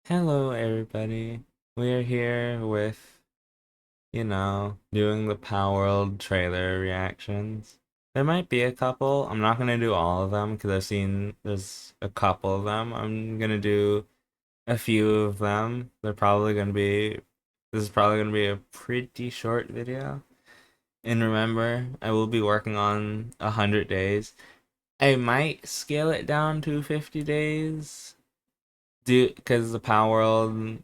Hello, everybody. We are here with, doing the Palworld trailer reactions. There might be a couple. I'm not gonna do all of them because I've seen there's a couple of them. I'm gonna do a few of them. This is probably gonna be a pretty short video. And remember, I will be working on 100 days. I might scale it down to 50 days because the Palworld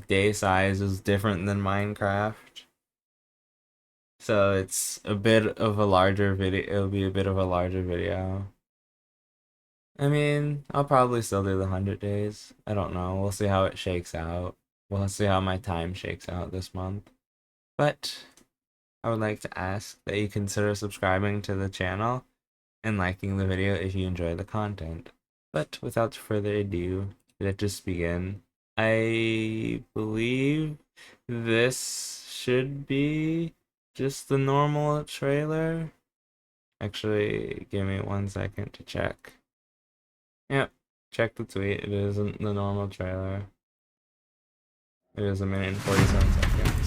day size is different than Minecraft. So it's a bit of a larger video. It'll be a bit of a larger video. I mean, I'll probably still do the 100 days. I don't know. We'll see how it shakes out. We'll see how my time shakes out this month. But I would like to ask that you consider subscribing to the channel and liking the video if you enjoy the content. But without further ado, let's just begin. I believe this should be just the normal trailer. Actually, give me 1 second to check. Yep, check the tweet. It isn't the normal trailer. It is 1 minute and 47 seconds.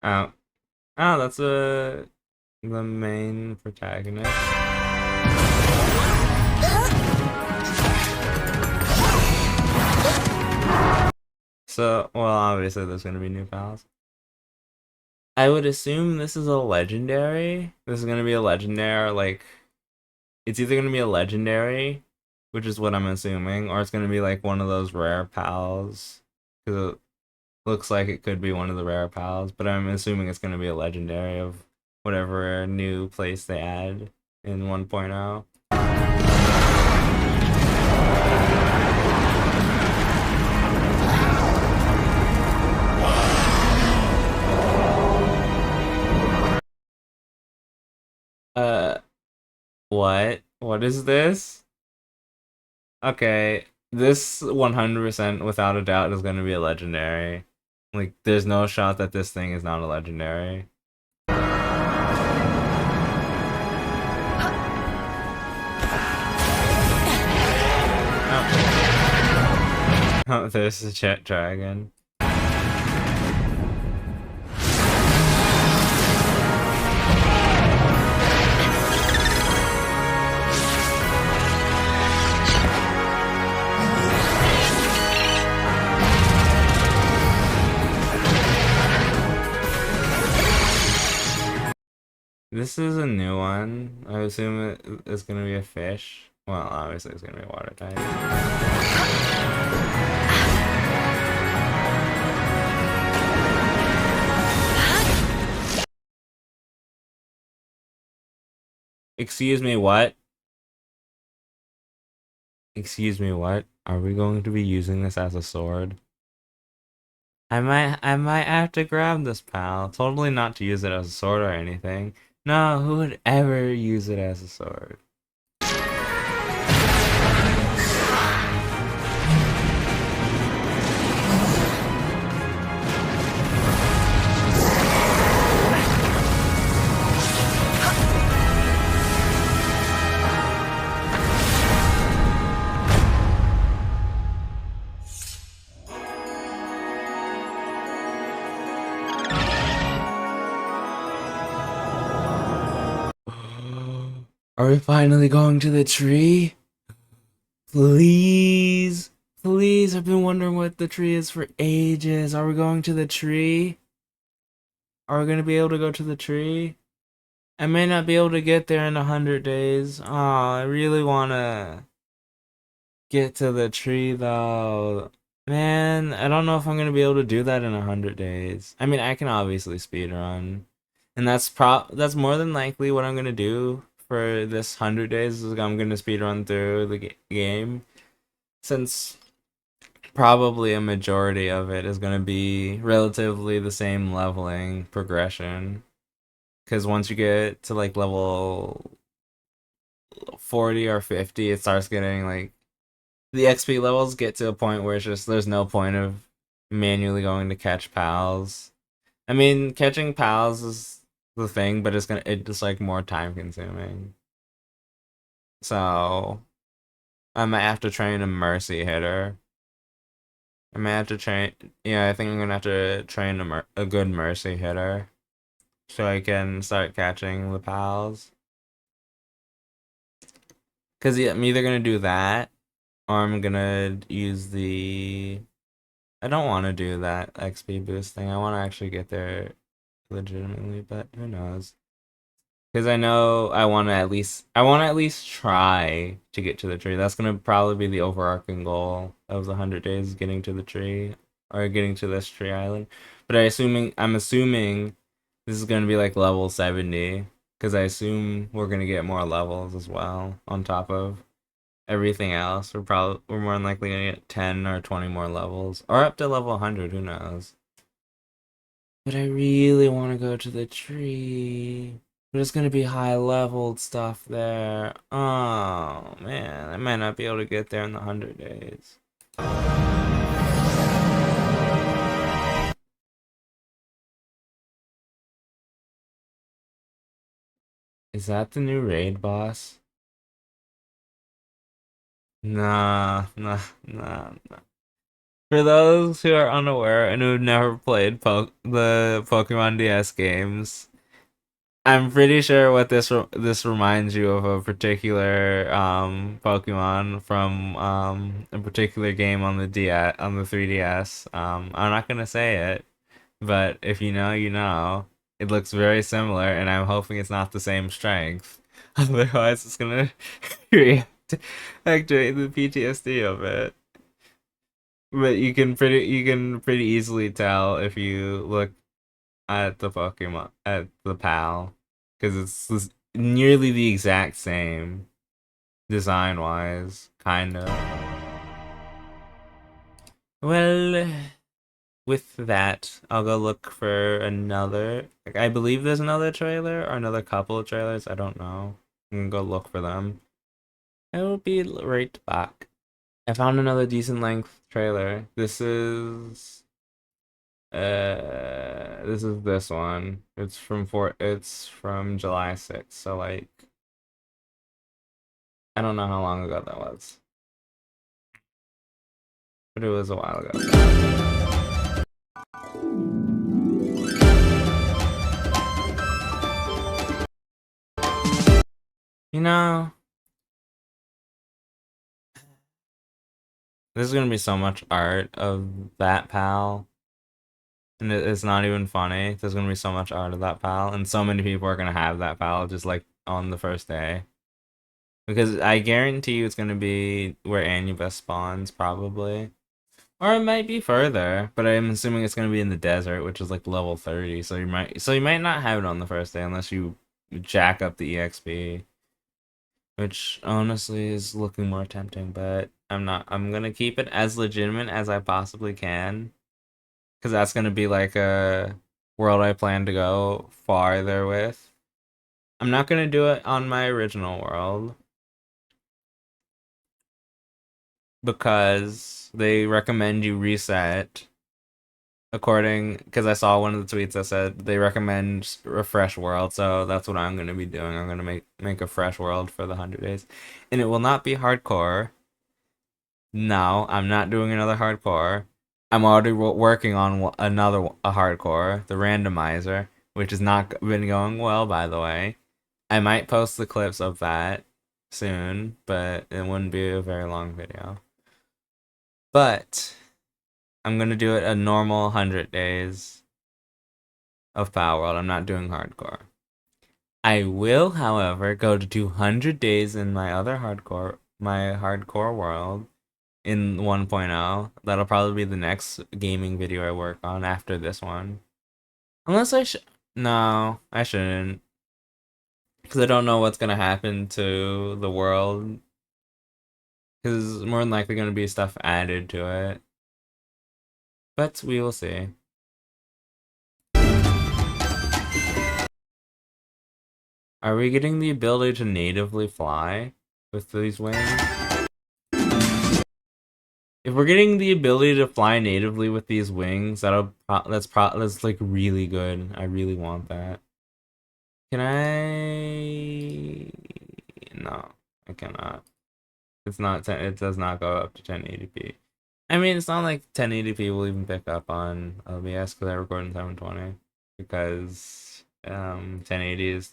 Oh, oh, that's the main protagonist. So, well, obviously there's gonna be new pals. I would assume this is a legendary. This is gonna be a legendary, like, it's either gonna be a legendary, which is what I'm assuming, or it's gonna be like one of those rare pals. Because it looks like it could be one of the rare pals, but I'm assuming it's gonna be a legendary of whatever new place they add in 1.0. Uh, what? What is this? Okay, this 100% without a doubt is going to be a legendary. Like, there's no shot that this thing is not a legendary. Oh, oh there's the jet dragon. This is a new one. I assume it's gonna be a fish. Well, obviously it's gonna be water type. Excuse me, what? Excuse me, what? Are we going to be using this as a sword? I might have to grab this, pal. Totally not to use it as a sword or anything. No, who would ever use it as a sword? Are we finally going to the tree? Please? Please, I've been wondering what the tree is for ages. Are we going to the tree? Are we gonna be able to go to the tree? I may not be able to get there in 100 days. Oh, I really wanna get to the tree though. Man, I don't know if I'm gonna be able to do that in 100 days. I mean, I can obviously speedrun. And that's more than likely what I'm gonna do for this 100 days is I'm gonna speedrun through the game. Since probably a majority of it is gonna be relatively the same leveling progression. Because once you get to like level 40 or 50, it starts getting like the XP levels get to a point where it's just there's no point of manually going to catch pals. I mean, catching pals is the thing, but it's like more time consuming. So I might have to train a mercy hitter. I might have to train. Yeah, I think I'm gonna have to train a good mercy hitter so I can start catching the pals. Cause yeah, I'm either gonna do that or I'm gonna use the. I don't want to do that XP boost thing. I want to actually get there legitimately, but who knows? Because I know I want to at least try to get to the tree. That's gonna probably be the overarching goal of the 100 days, getting to the tree or getting to this tree island. But I'm assuming this is gonna be like level 70 because I assume we're gonna get more levels as well on top of everything else. We're more than likely gonna get 10 or 20 more levels or up to level 100. Who knows? But I really want to go to the tree. But it's gonna be high leveled stuff there. Oh man, I might not be able to get there in the 100 days. Is that the new raid boss? Nah, nah, nah, nah. For those who are unaware and who've never played the Pokemon DS games, I'm pretty sure what this reminds you of a particular Pokemon from a particular game on the DS on the 3DS. I'm not gonna say it, but if you know, you know. It looks very similar, and I'm hoping it's not the same strength. Otherwise, it's gonna activate the PTSD of it. But you can pretty easily tell if you look at the Pokemon at the PAL because nearly the exact same design wise, kind of. Well, with that, I'll go look for another. Like, I believe there's another trailer or another couple of trailers. I don't know. I'm gonna go look for them. I will be right back. I found another decent length trailer. This is this one. It's from July 6th, so like I don't know how long ago that was. But it was a while ago. You know, there's gonna be so much art of that pal. And it's not even funny. There's gonna be so much art of that pal, and so many people are gonna have that pal just like on the first day. Because I guarantee you it's gonna be where Anubis spawns, probably. Or it might be further, but I'm assuming it's gonna be in the desert, which is like level 30, so you might not have it on the first day unless you jack up the EXP. Which honestly is looking more tempting, but I'm not. I'm gonna keep it as legitimate as I possibly can. Because that's gonna be like a world I plan to go farther with. I'm not gonna do it on my original world because they recommend you reset because I saw one of the tweets that said they recommend a fresh world, so that's what I'm gonna be doing. I'm gonna make a fresh world for the 100 days, and it will not be hardcore. No, I'm not doing another hardcore. I'm already working on a hardcore, the randomizer, which has not been going well, by the way. I might post the clips of that soon, but it wouldn't be a very long video. But I'm gonna do it a normal 100 days of Palworld. I'm not doing hardcore. I will, however, go to 200 days in my hardcore world in 1.0. That'll probably be the next gaming video I work on after this one. Unless I should. No, I shouldn't. Because I don't know what's gonna happen to the world. Because more than likely gonna be stuff added to it. But we will see. Are we getting the ability to natively fly with these wings? If we're getting the ability to fly natively with these wings, that's like really good. I really want that. Can I? No, I cannot. It's not 10, it does not go up to 1080p. I mean, it's not like 1080p will even pick up on OBS because I record in 720 because 1080's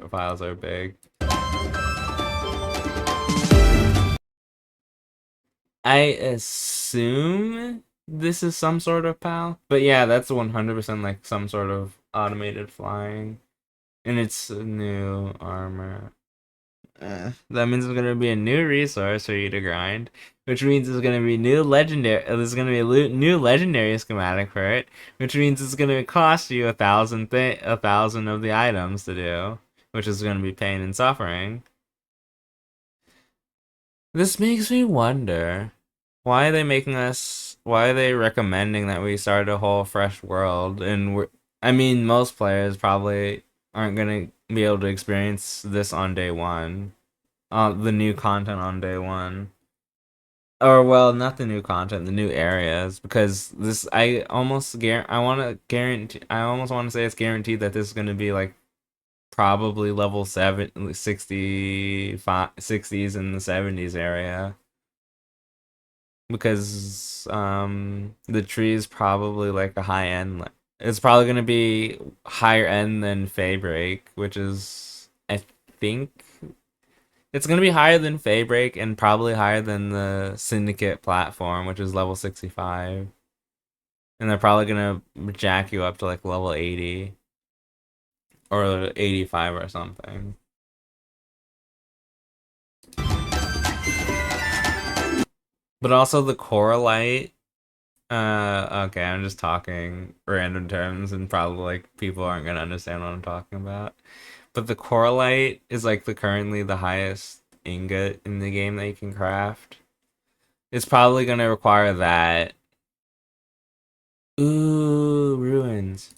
files are big. I assume this is some sort of PAL, but yeah, that's 100% like some sort of automated flying, and it's a new armor. That means there's gonna be a new resource for you to grind, which means there's gonna be new legendary. There's gonna be a new legendary schematic for it, which means it's gonna cost you 1,000 of the items to do, which is gonna be pain and suffering. This makes me wonder, why are they making us? Why are they recommending that we start a whole fresh world? And I mean, most players probably aren't gonna be able to experience this on day one. The new content on day one. Or well, not the new content, the new areas, because this I want to guarantee I almost want to say it's guaranteed that this is going to be like probably level 7 65 60s and the 70s area because the tree is probably like a high end, it's probably going to be higher end than Faybreak, which is I think it's gonna be higher than Faybreak and probably higher than the Syndicate platform, which is level 65. And they're probably gonna jack you up to like level 80 or 85 or something. But also the Coralite. Okay, I'm just talking random terms and probably like people aren't gonna understand what I'm talking about. But the Coralite is like currently the highest ingot in the game that you can craft. It's probably gonna require that. Ooh, ruins.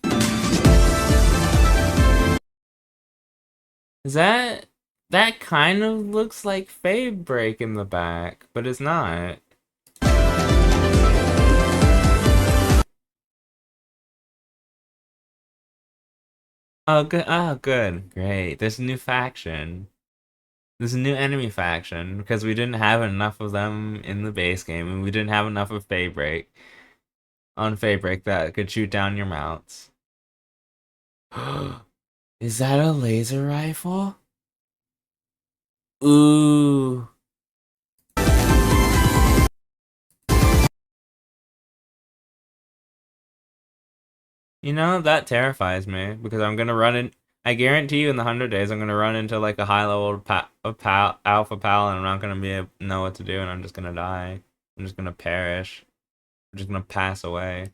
Is that kind of looks like Fade Break in the back, but it's not. Oh, good. Oh, good. Great. There's a new faction. There's a new enemy faction because we didn't have enough of them in the base game, and we didn't have enough of Fade Break on Fade Break that could shoot down your mounts. Is that a laser rifle? Ooh. You know, that terrifies me because I'm gonna run in. I guarantee you, in the 100 days, I'm gonna run into like a high level alpha pal, and I'm not gonna be able to know what to do, and I'm just gonna die. I'm just gonna perish. I'm just gonna pass away.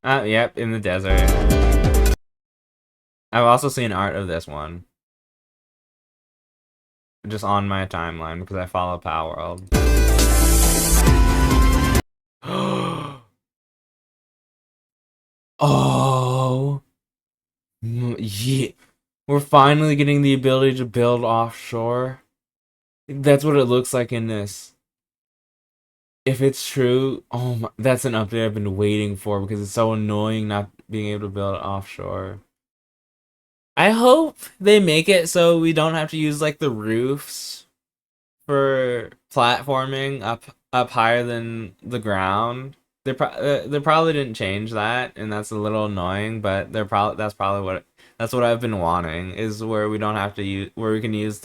Yep, in the desert. I've also seen art of this one, just on my timeline because I follow Palworld. Oh, yeah. We're finally getting the ability to build offshore. That's what it looks like in this. If it's true, oh my, that's an update I've been waiting for because it's so annoying not being able to build offshore. I hope they make it so we don't have to use like the roofs for platforming up higher than the ground. They probably didn't change that, and that's a little annoying. But that's what I've been wanting, is where we don't have to use, where we can use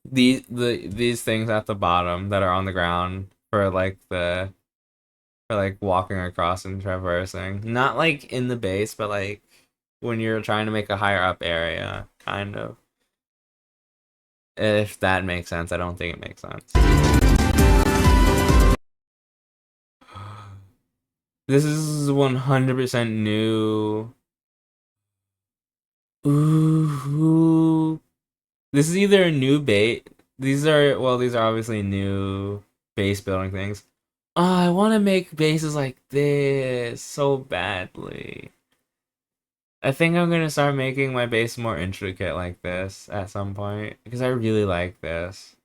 these things at the bottom that are on the ground for like walking across and traversing. Not like in the base, but like when you're trying to make a higher up area, kind of. If that makes sense, I don't think it makes sense. This is 100% new. Ooh. This is either a new bait. These are obviously new base building things. Oh, I want to make bases like this so badly. I think I'm gonna start making my base more intricate like this at some point because I really like this.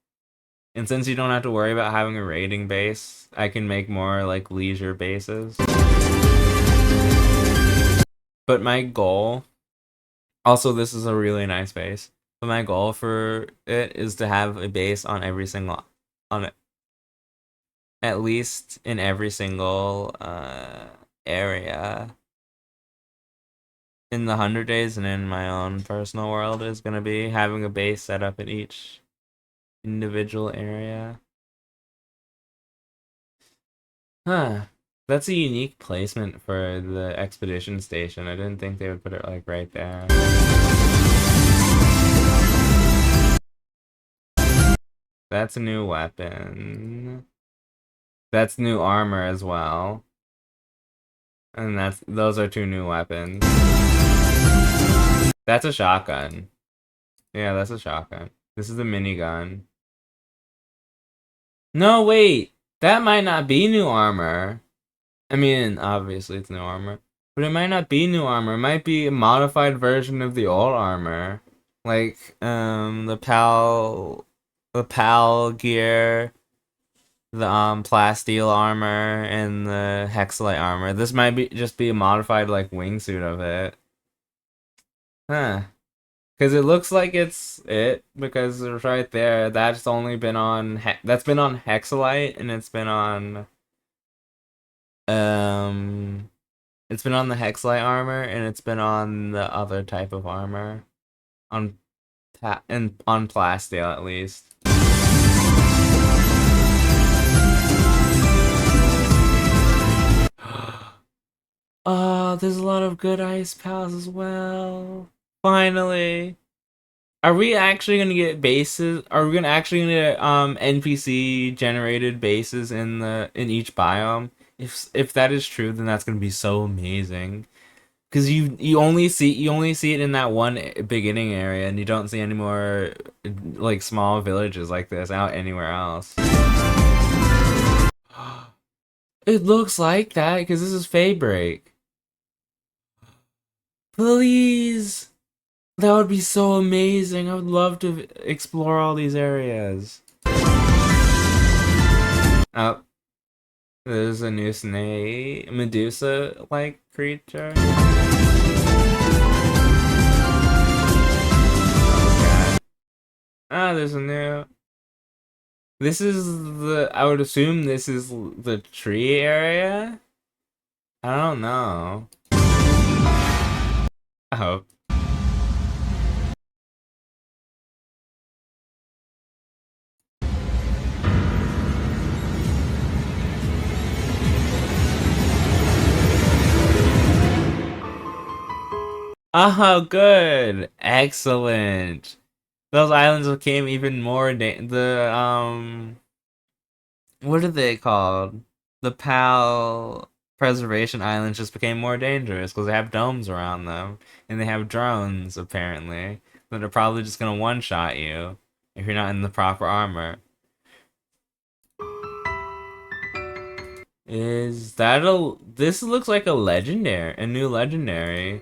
And since you don't have to worry about having a raiding base, I can make more like leisure bases. But my goal, also this is a really nice base, but my goal for it is to have a base on every single, on it, at least in every single area in the 100 days, and in my own personal world is gonna be having a base set up in each individual area. Huh. That's a unique placement for the expedition station. I didn't think they would put it like right there. That's a new weapon. That's new armor as well. And those are two new weapons. That's a shotgun. Yeah, that's a shotgun. This is the minigun. No, wait. That might not be new armor. I mean, obviously it's new armor. But it might not be new armor. It might be a modified version of the old armor. Like, the PAL gear, the plasteel armor, and the hexalite armor. This might be just be a modified like wingsuit of it. Huh. Because it looks like it's it, because it's right there. That's only been on that's been on hexalite, and um it's been on the hexalite armor, and it's been on the other type of armor, on and on plasteel at least. Oh, there's a lot of good ice pals as well. Finally. Are we actually gonna get bases? Are we gonna actually gonna get NPC generated bases in each biome? If that is true, then that's gonna be so amazing. Cause you only see it in that one beginning area, and you don't see any more like small villages like this out anywhere else. It looks like that because this is Faybreak. Please. That would be so amazing. I would love to explore all these areas. Oh, there's a new snake, Medusa-like creature. Okay. Ah, there's a new. This is I would assume this is the tree area? I don't know. Oh. Oh, good. Excellent. Those islands became even more what are they called? The PAL preservation islands just became more dangerous because they have domes around them, and they have drones apparently that are probably just gonna one-shot you if you're not in the proper armor. Is that a? This looks like a new legendary.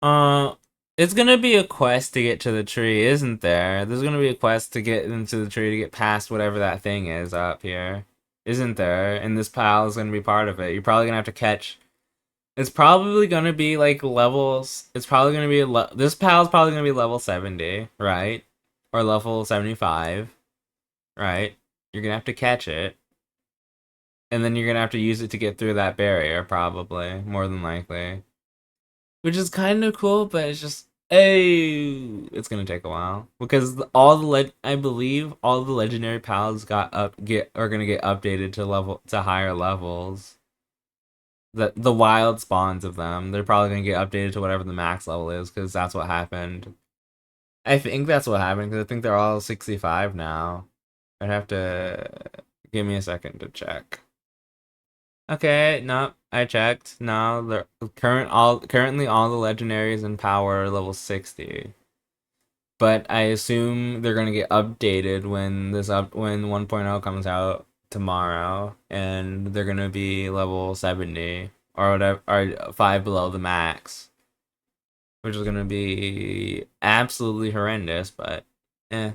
Uh, it's gonna be a quest to get to the tree, isn't there? There's gonna be a quest to get into the tree to get past whatever that thing is up here, isn't there? And this pal is gonna be part of it. You're probably gonna have to catch. It's probably gonna be like levels. It's probably gonna be this pal's probably gonna be level 70, right? Or level 75, right? You're gonna have to catch it, and then you're gonna have to use it to get through that barrier, probably, more than likely. Which is kind of cool, but it's just it's gonna take a while because I believe all the legendary pals are gonna get updated to higher levels. The wild spawns of them, they're probably gonna get updated to whatever the max level is because that's what happened. I think that's what happened because I think they're all 65 now. I'd have to give me a second to check. Okay, no, I checked. No, the currently all the legendaries in power are level 60. But I assume they're gonna get updated when when 1.0 comes out. tomorrow, and they're gonna be level 70 or whatever, or 5 below the max, which is gonna be absolutely horrendous. But eh.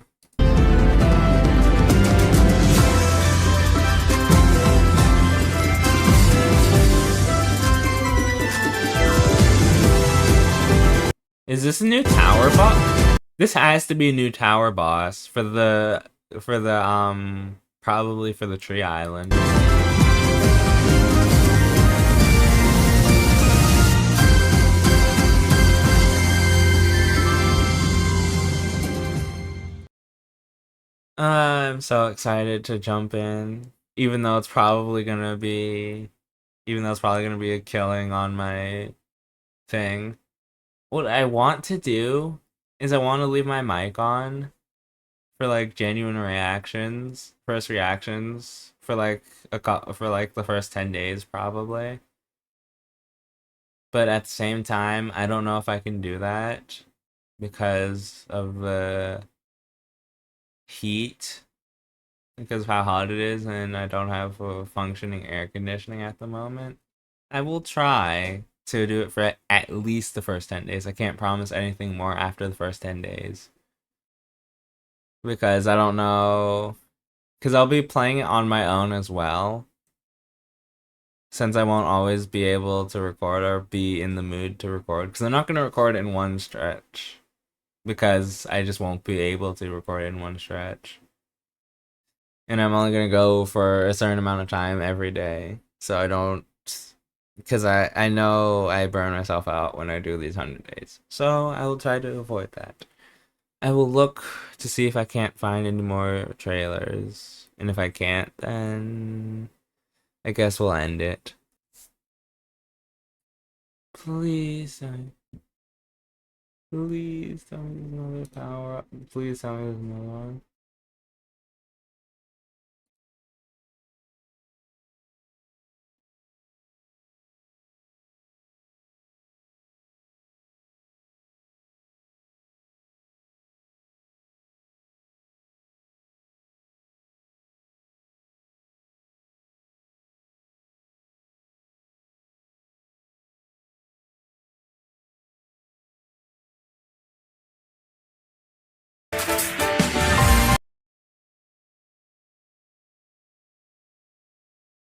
Is this a new tower boss? This has to be a new tower boss for the probably for the tree island. I'm so excited to jump in, even though it's probably gonna be a killing on my thing. What I want to do is I want to leave my mic on for like genuine reactions, first reactions for like for like the first 10 days probably. But at the same time, I don't know if I can do that because of the heat, because of how hot it is, and I don't have a functioning air conditioning at the moment. I will try to do it for at least the first 10 days. I can't promise anything more after the first 10 days. Because I don't know. Because I'll be playing it on my own as well. Since I won't always be able to record or be in the mood to record. Because I'm not going to record in one stretch. Because I just won't be able to record in one stretch. And I'm only going to go for a certain amount of time every day. So I don't. Because I know I burn myself out when I do these 100 days. So I will try to avoid that. I will look to see if I can't find any more trailers. And if I can't, then I guess we'll end it. Please tell me. Please tell me there's another power up. Please tell me there's another one.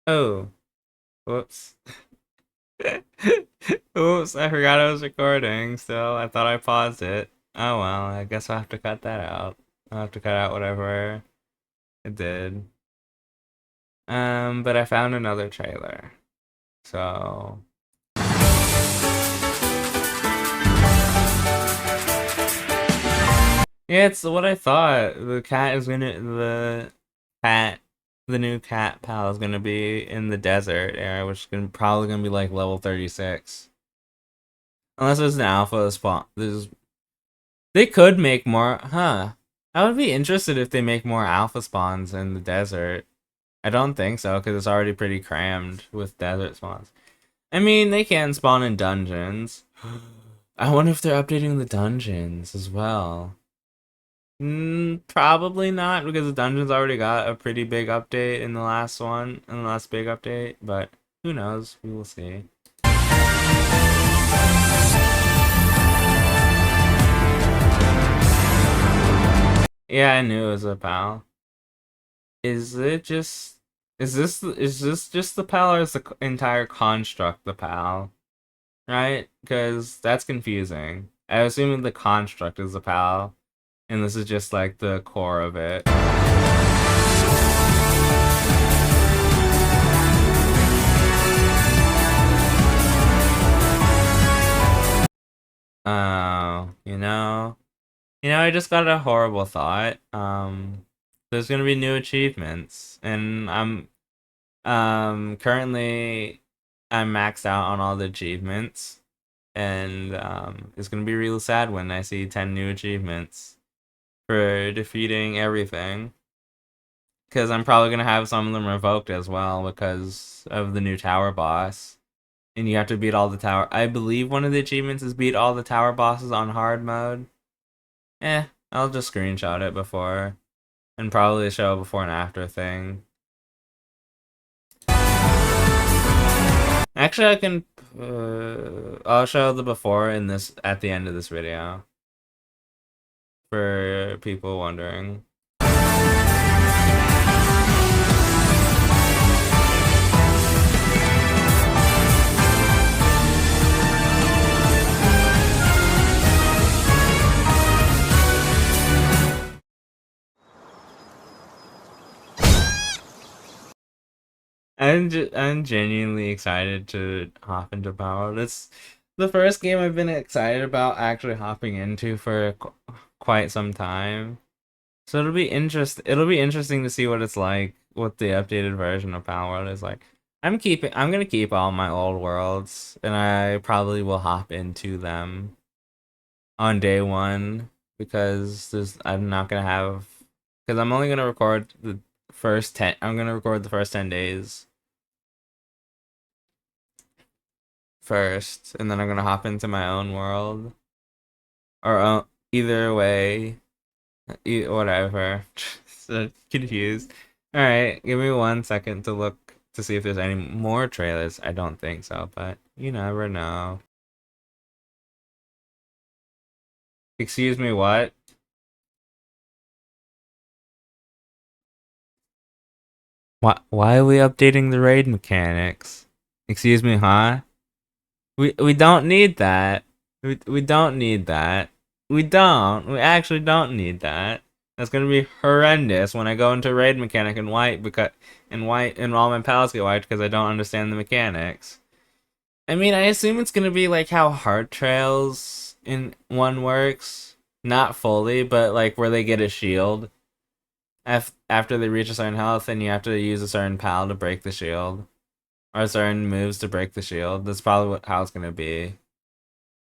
Oh, whoops. Oops, I forgot I was recording, so I thought I paused it. Oh well, I guess I'll have to cut that out. I'll have to cut out whatever it did. But I found another trailer. So yeah, it's what I thought. Cat, the new cat pal is gonna be in the desert area, which is probably gonna be like level 36. Unless there's an alpha spawn. They could make more, huh? I would be interested if they make more alpha spawns in the desert. I don't think so, because it's already pretty crammed with desert spawns. I mean, they can spawn in dungeons. I wonder if they're updating the dungeons as well. Probably not, because the dungeons already got a pretty big update in the last one, in the last big update, but who knows? We will see. Yeah, I knew it was a pal. Is it just is this just the pal, or is the entire construct the pal? Right? Because that's confusing. I assume the construct is the pal, and this is just like the core of it. Oh, I just got a horrible thought. There's gonna be new achievements, and currently I'm maxed out on all the achievements, and it's gonna be real sad when I see 10 new achievements for defeating everything, because I'm probably gonna have some of them revoked as well because of the new tower boss, and you have to beat all the tower. I believe one of the achievements is beat all the tower bosses on hard mode. I'll just screenshot it before, and probably show a before and after thing. Actually, I can. I'll show the before in this at the end of this video for people wondering. I'm genuinely excited to hop into Palworld. It's the first game I've been excited about actually hopping into for quite some time. So it'll be interesting to see what it's like, what the updated version of Palworld is like. I'm gonna keep all my old worlds, and I probably will hop into them on day one because I'm not gonna have because I'm only gonna record the first 10. I'm gonna record the first 10 days first, and then I'm gonna hop into my own world. Or either way, whatever. So confused. All right, give me 1 second to look to see if there's any more trailers. I don't think so, but you never know. Excuse me, what? Why are we updating the raid mechanics? Excuse me, huh? We don't need that. We don't need that. We don't. We actually don't need that. That's gonna be horrendous when I go into raid mechanic in white because and all my pals get wiped because I don't understand the mechanics. I mean, I assume it's gonna be like how hard trails in one works. Not fully, but like where they get a shield after they reach a certain health, and you have to use a certain pal to break the shield, or certain moves to break the shield. That's probably how it's gonna be.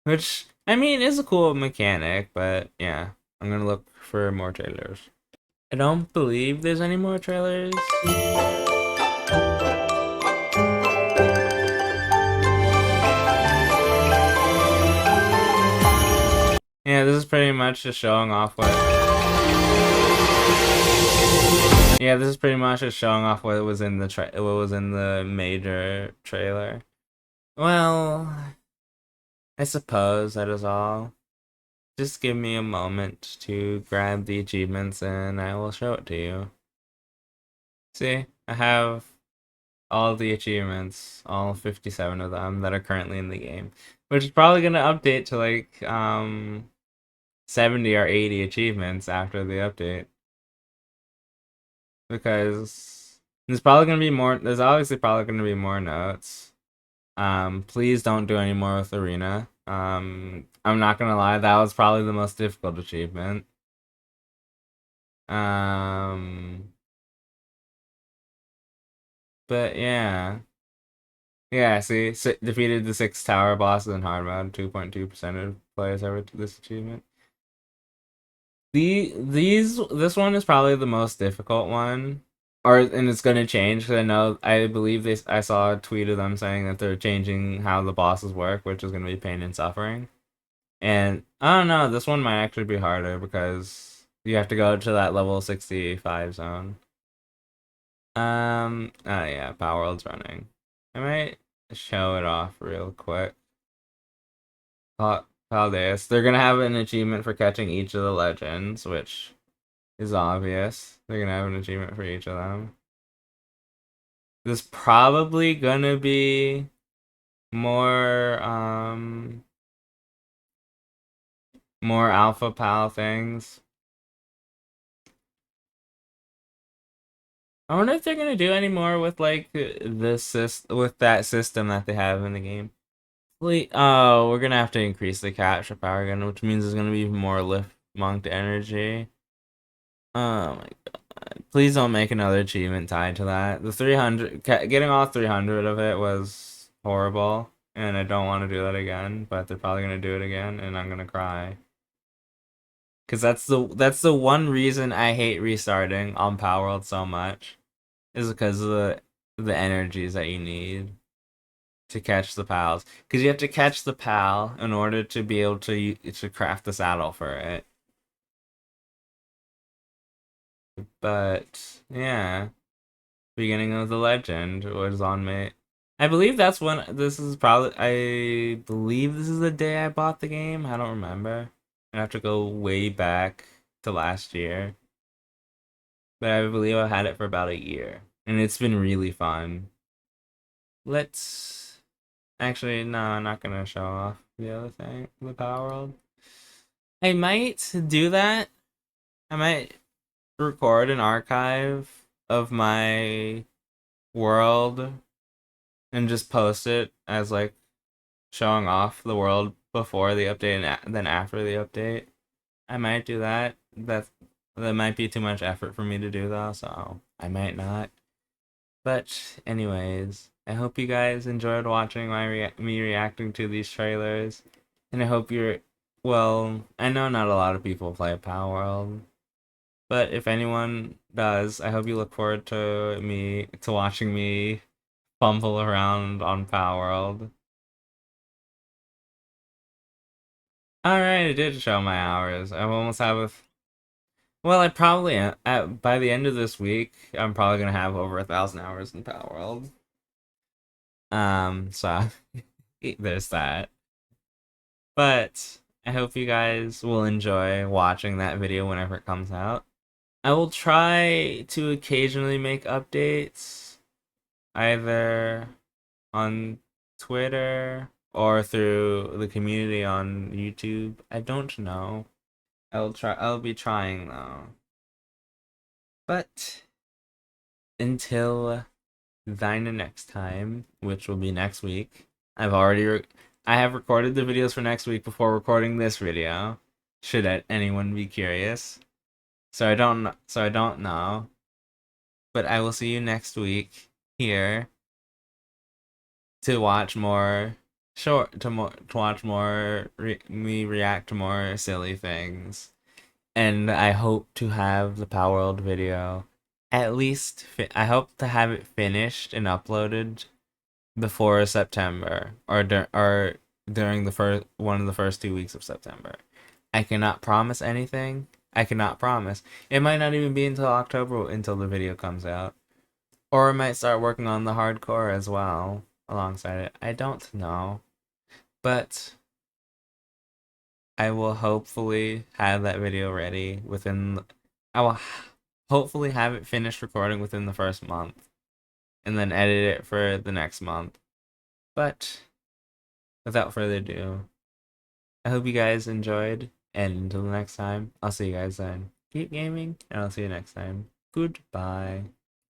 Which, I mean, is a cool mechanic, but yeah. I'm gonna look for more trailers. I don't believe there's any more trailers. Yeah, this is pretty much just showing off what... Yeah, this is pretty much just showing off what was in the major trailer. Well, I suppose that is all. Just give me a moment to grab the achievements and I will show it to you. See, I have all the achievements, all 57 of them that are currently in the game, which is probably going to update to like 70 or 80 achievements after the update, because there's obviously probably going to be more notes. Please don't do any more with arena. I'm not gonna lie, that was probably the most difficult achievement. But yeah. Yeah, see, defeated the 6 tower bosses in hard mode. 2.2% of players ever do this achievement. This one is probably the most difficult one, and it's gonna change because I believe I saw a tweet of them saying that they're changing how the bosses work, which is gonna be pain and suffering. And I don't know, this one might actually be harder because you have to go to that level 65 zone. Oh yeah, Palworld's running. I might show it off real quick. Paldeus. They're gonna have an achievement for catching each of the legends, which is obvious. They're gonna have an achievement for each of them. There's probably gonna be more more alpha pal things. I wonder if they're gonna do any more with like with that system that they have in the game. Oh, we're gonna have to increase the capture power again, which means there's gonna be more lift monked energy. Oh my god! Please don't make another achievement tied to that. The 300, getting all 300 of it was horrible, and I don't want to do that again. But they're probably gonna do it again, and I'm gonna cry. Cause that's the one reason I hate restarting on Palworld so much, is because of the energies that you need to catch the pals. Because you have to catch the pal in order to be able to craft the saddle for it. But yeah, beginning of the legend was on me. I believe that's when this is probably. I believe this is the day I bought the game. I don't remember. I have to go way back to last year, but I believe I had it for about a year, and it's been really fun. Let's actually no, I'm not gonna show off the other thing, the Power World. I might do that. I might record an archive of my world and just post it as like showing off the world before the update and then after the update. I might do that. That might be too much effort for me to do though, so I might not. But anyways, I hope you guys enjoyed watching me reacting to these trailers, and I hope you're well. I know not a lot of people play Palworld, but if anyone does, I hope you look forward to watching me fumble around on Palworld. All right, I did show my hours. I almost have a. Well, I probably by the end of this week, I'm probably gonna have over 1,000 hours in Palworld. So there's that. But I hope you guys will enjoy watching that video whenever it comes out. I will try to occasionally make updates either on Twitter or through the community on YouTube. I don't know. I'll be trying though. But until thine next time, which will be next week. I have recorded the videos for next week before recording this video. Should anyone be curious? So I don't know. But I will see you next week here to watch more to watch more me react to more silly things. And I hope to have the Power World video at least I hope to have it finished and uploaded before September or during the first one of the first 2 weeks of September. I cannot promise anything. I cannot promise. It might not even be until October until the video comes out. Or I might start working on the hardcore as well alongside it. I don't know. But I will hopefully have that video ready I will hopefully have it finished recording within the first month and then edit it for the next month. But without further ado, I hope you guys enjoyed, and until the next time, I'll see you guys then. Keep gaming, and I'll see you next time. Goodbye.